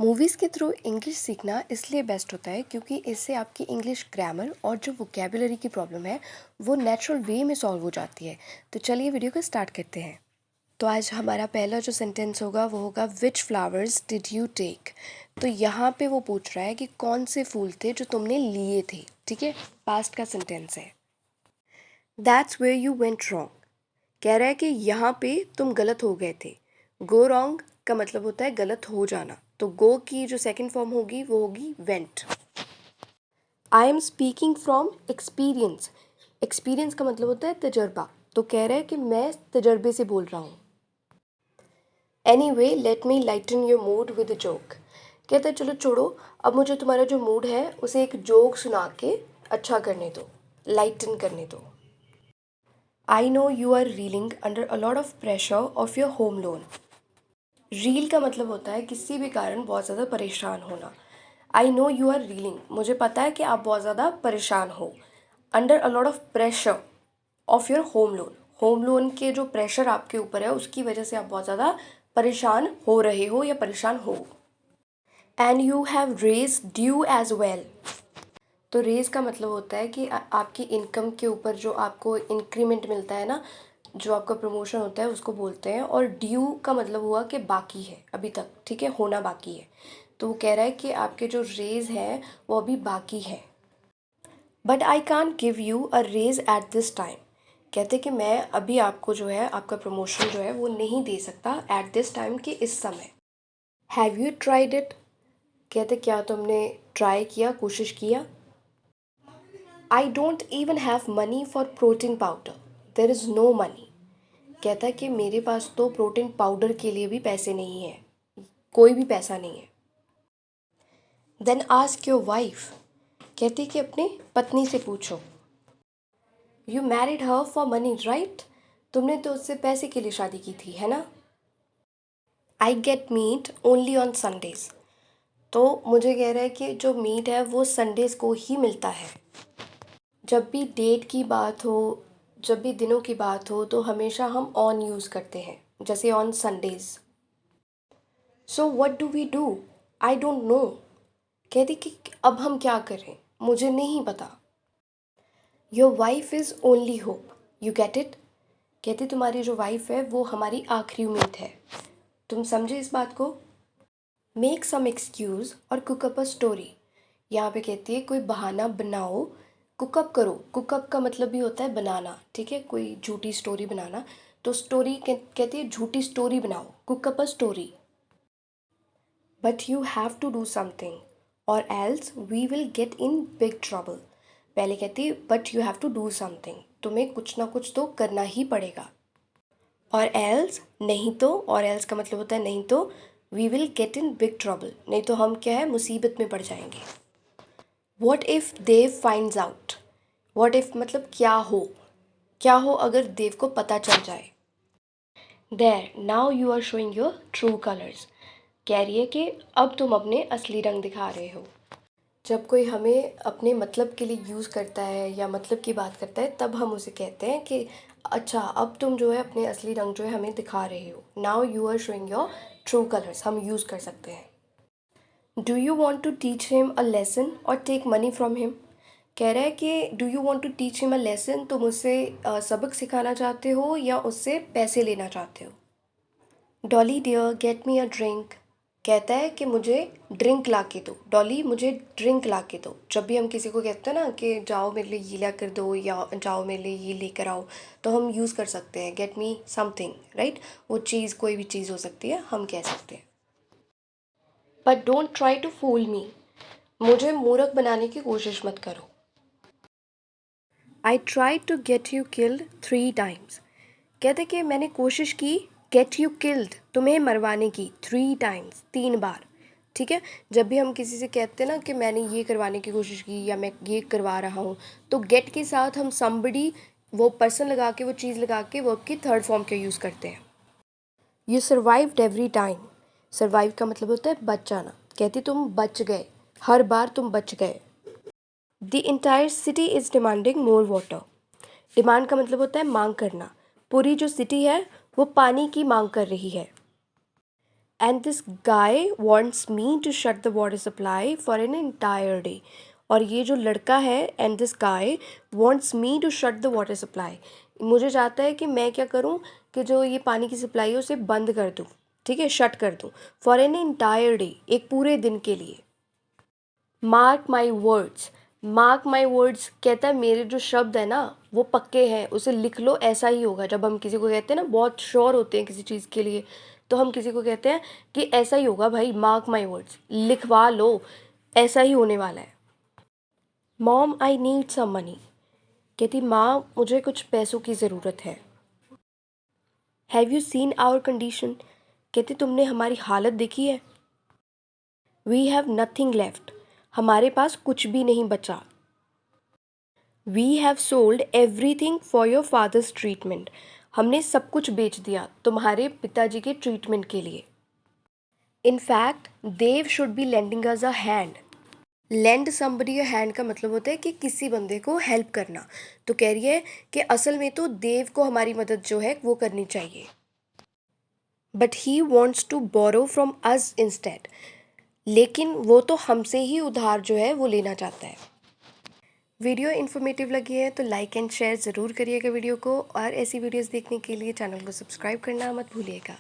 Movies के through English सीखना इसलिए बेस्ट होता है क्योंकि इससे आपकी इंग्लिश ग्रामर और जो वोकेबुलरी की प्रॉब्लम है वो नेचुरल वे में सॉल्व हो जाती है। तो चलिए वीडियो को स्टार्ट करते हैं। तो आज हमारा पहला जो सेंटेंस होगा वो होगा which flowers did you take. तो यहाँ पे वो पूछ रहा है कि कौन से फूल थे जो तुमने लिए थे। ठीक है, पास्ट का सेंटेंस है। That's where you went wrong, कह रहा है कि यहाँ पे तुम गलत हो गए थे। गो रॉन्ग का मतलब होता है गलत हो जाना, तो गो की जो सेकंड फॉर्म होगी वो होगी went. I am speaking from experience, experience का मतलब होता है तजर्बा, तो कह रहा है कि मैं तजर्बे से बोल रहा हूँ। Any way let me lighten your mood with a joke, कहता है चलो छोड़ो, अब मुझे तुम्हारा जो मूड है उसे एक जोक सुना के अच्छा करने दो, लाइटन करने दो। I know you are reeling under a lot of pressure of your home loan. Reel का मतलब होता है किसी भी कारण बहुत ज़्यादा परेशान होना। I know you are reeling, मुझे पता है कि आप बहुत ज़्यादा परेशान हो। Under a lot of pressure of your home loan, home loan के जो प्रेशर आपके ऊपर है उसकी वजह से आप बहुत ज़्यादा परेशान हो रहे हो या परेशान हो। And you have raise due as well, तो रेज़ का मतलब होता है कि आपकी इनकम के ऊपर जो आपको इंक्रीमेंट मिलता है ना, जो आपका प्रमोशन होता है उसको बोलते हैं। और ड्यू का मतलब हुआ कि बाकी है अभी तक, ठीक है, होना बाकी है। तो वो कह रहा है कि आपके जो रेज़ हैं वो अभी बाकी है। But I can't give you a raise at this time, कहते कि मैं अभी आपको जो है आपका प्रमोशन जो है वो नहीं दे सकता एट दिस टाइम, कि इस समय। हैव यू ट्राइड इट, कहते क्या तुमने ट्राई किया, कोशिश किया। I don't even have money for protein powder, there is no money, कहता है कि मेरे पास तो प्रोटीन पाउडर के लिए भी पैसे नहीं है, कोई भी पैसा नहीं है। देन आस्क योर वाइफ, कहती कि अपनी पत्नी से पूछो। You married her for money right, तुमने तो उससे पैसे के लिए शादी की थी, है ना। I get meat only on Sundays, तो मुझे कह रहा है कि जो मीट है वो संडेज़ को ही मिलता है। जब भी डेट की बात हो, जब भी दिनों की बात हो तो हमेशा हम ऑन यूज़ करते हैं, जैसे on Sundays. So what do we do, I don't know, कहती कि अब हम क्या करें, मुझे नहीं पता। Your wife is only hope, you get it, कहती तुम्हारी जो वाइफ है वो हमारी आखिरी उम्मीद है, तुम समझे इस बात को। मेक सम एक्सक्यूज़ और कुक अप अ स्टोरी, यहाँ पे कहती है कोई बहाना बनाओ, कुकअप करो, कुकअप का मतलब भी होता है बनाना, ठीक है, कोई झूठी स्टोरी बनाना। तो स्टोरी कहती है झूठी स्टोरी बनाओ, cook up a story. But you have to do something और else we will get in big trouble, पहले कहती है but you have to do something, तुम्हें कुछ ना कुछ तो करना ही पड़ेगा। और एल्स नहीं तो, और एल्स का मतलब होता है नहीं तो, we will get in big trouble, नहीं तो हम क्या है मुसीबत में पड़ जाएंगे। What if Dev finds out, what if मतलब क्या हो, क्या हो अगर देव को पता चल जाए। There now you are showing your true colours, कह रही है कि अब तुम अपने असली रंग दिखा रहे हो। जब कोई हमें अपने मतलब के लिए यूज़ करता है या मतलब की बात करता है तब हम उसे कहते हैं कि अच्छा अब तुम जो है अपने असली रंग जो है हमें दिखा रहे हो। Now you are showing your true colours हम यूज़ कर सकते हैं। Do you want to teach him a lesson और टेक मनी फ्रॉम हिम, कह रहा है कि do you want to teach him a lesson, तुम उससे सबक सिखाना चाहते हो या उससे पैसे लेना चाहते हो। Dolly dear get me a drink, कहता है कि मुझे ड्रिंक ला के दो, डॉली मुझे ड्रिंक ला के दो। जब भी हम किसी को कहते हैं ना कि जाओ मेरे लिए ये ला कर दो या जाओ मेरे लिए ये लेकर आओ, तो हम यूज़ कर सकते हैं गेट मी समथिंग, राइट, वो चीज़ कोई भी चीज़ हो सकती है, हम कह सकते हैं। But don't try to fool me, मुझे मूर्ख बनाने की कोशिश मत करो। I try to get you killed 3 times, कहते कि मैंने कोशिश की गेट यू किल्ड, तुम्हें मरवाने की, 3 टाइम्स, 3 बार, ठीक है। जब भी हम किसी से कहते हैं ना कि मैंने ये करवाने की कोशिश की या मैं ये करवा रहा हूँ, तो गेट के साथ हम somebody, वो पर्सन लगा के, वो चीज़ लगा के वर्ब की थर्ड फॉर्म के यूज़ करते हैं। You survived every time, survive का मतलब होता है बच जाना, कहती तुम बच गए, हर बार तुम बच गए। The entire city is demanding more water, demand का मतलब होता है मांग करना, पूरी जो सिटी है वो पानी की मांग कर रही है। And this guy wants me to shut the water supply for an entire day. और ये जो लड़का है, and this guy wants me to shut the water supply, मुझे चाहता है कि मैं क्या करूँ कि जो ये पानी की सप्लाई है उसे बंद कर दूँ, ठीक है, शट कर दूँ, फॉर एन एंटायर डे, एक पूरे दिन के लिए। Mark my words, mark my words कहता है मेरे जो शब्द है ना वो पक्के हैं, उसे लिख लो, ऐसा ही होगा। जब हम किसी को कहते हैं ना, बहुत श्योर होते हैं किसी चीज़ के लिए, तो हम किसी को कहते हैं कि ऐसा ही होगा भाई, मार्क माई वर्ड्स, लिखवा लो, ऐसा ही होने वाला है। Mom I need some money, कहती माँ मुझे कुछ पैसों की ज़रूरत है। Have you seen our condition, कहती तुमने हमारी हालत देखी है। वी हैव नथिंग लेफ्ट, हमारे पास कुछ भी नहीं बचा। We have sold everything for your father's treatment, हमने सब कुछ बेच दिया तुम्हारे पिताजी के ट्रीटमेंट के लिए। In fact Dev should be lending us a hand, lend somebody a hand का मतलब होता है कि किसी बंदे को हेल्प करना। तो कह रही है कि असल में तो देव को हमारी मदद जो है वो करनी चाहिए। But he wants to borrow from us instead, लेकिन वो तो हमसे ही उधार जो है वो लेना चाहता है। वीडियो इन्फॉर्मेटिव लगी है तो लाइक एंड शेयर ज़रूर करिएगा वीडियो को, और ऐसी वीडियोस देखने के लिए चैनल को सब्सक्राइब करना मत भूलिएगा।